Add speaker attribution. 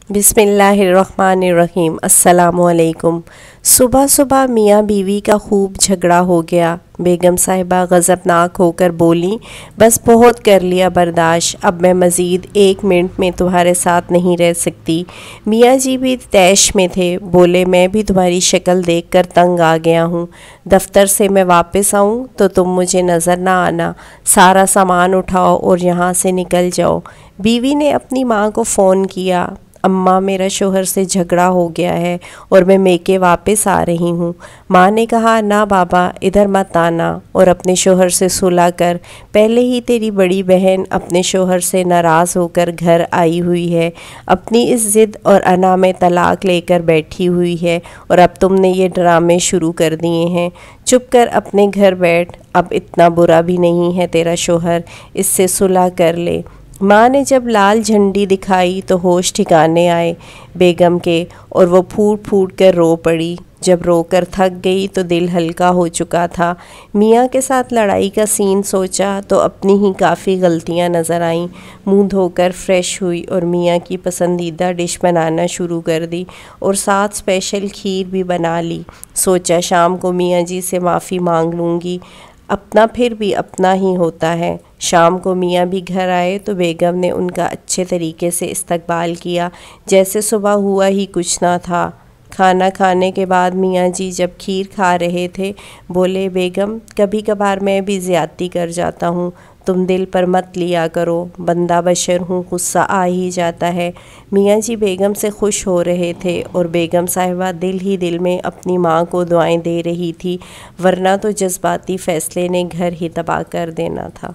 Speaker 1: बिस्मिल्लाहिर्रहमानिर्रहीम। अस्सलामुअलैकुम। सुबह सुबह मियाँ बीवी का खूब झगड़ा हो गया। बेगम साहिबा गज़बनाक होकर बोली, बस बहुत कर लिया बर्दाश्त, अब मैं मज़ीद 1 मिनट में तुम्हारे साथ नहीं रह सकती। मियाँ जी भी तैश में थे। बोले, मैं भी तुम्हारी शक्ल देखकर तंग आ गया हूँ। दफ्तर से मैं वापस आऊँ तो तुम मुझे नज़र ना आना। सारा सामान उठाओ और यहाँ से निकल जाओ। बीवी ने अपनी माँ को फ़ोन किया, अम्मा मेरा शोहर से झगड़ा हो गया है और मैं मेके वापस आ रही हूँ। माँ ने कहा, ना बाबा, इधर मत आना और अपने शोहर से सुलह कर। पहले ही तेरी बड़ी बहन अपने शोहर से नाराज़ होकर घर आई हुई है, अपनी इस ज़िद और अना में तलाक लेकर बैठी हुई है और अब तुमने ये ड्रामे शुरू कर दिए हैं। चुप कर अपने घर बैठ, अब इतना बुरा भी नहीं है तेरा शोहर, इससे सुलह कर ले। माँ ने जब लाल झंडी दिखाई तो होश ठिकाने आए बेगम के और वो फूट फूट कर रो पड़ी। जब रोकर थक गई तो दिल हल्का हो चुका था। मियाँ के साथ लड़ाई का सीन सोचा तो अपनी ही काफ़ी गलतियाँ नज़र आईं। मुंह धोकर फ्रेश हुई और मियाँ की पसंदीदा डिश बनाना शुरू कर दी और साथ स्पेशल खीर भी बना ली। सोचा शाम को मियाँ जी से माफ़ी मांग लूँगी, अपना फिर भी अपना ही होता है। शाम को मियाँ भी घर आए तो बेगम ने उनका अच्छे तरीके से इस्तकबाल किया, जैसे सुबह हुआ ही कुछ ना था। खाना खाने के बाद मियाँ जी जब खीर खा रहे थे, बोले, बेगम, कभी कभार मैं भी ज़्यादती कर जाता हूँ, तुम दिल पर मत लिया करो, बंदा बशर हूँ, गुस्सा आ ही जाता है। मियाँ जी बेगम से खुश हो रहे थे और बेगम साहिबा दिल ही दिल में अपनी माँ को दुआएं दे रही थी, वरना तो जज्बाती फ़ैसले ने घर ही तबाह कर देना था।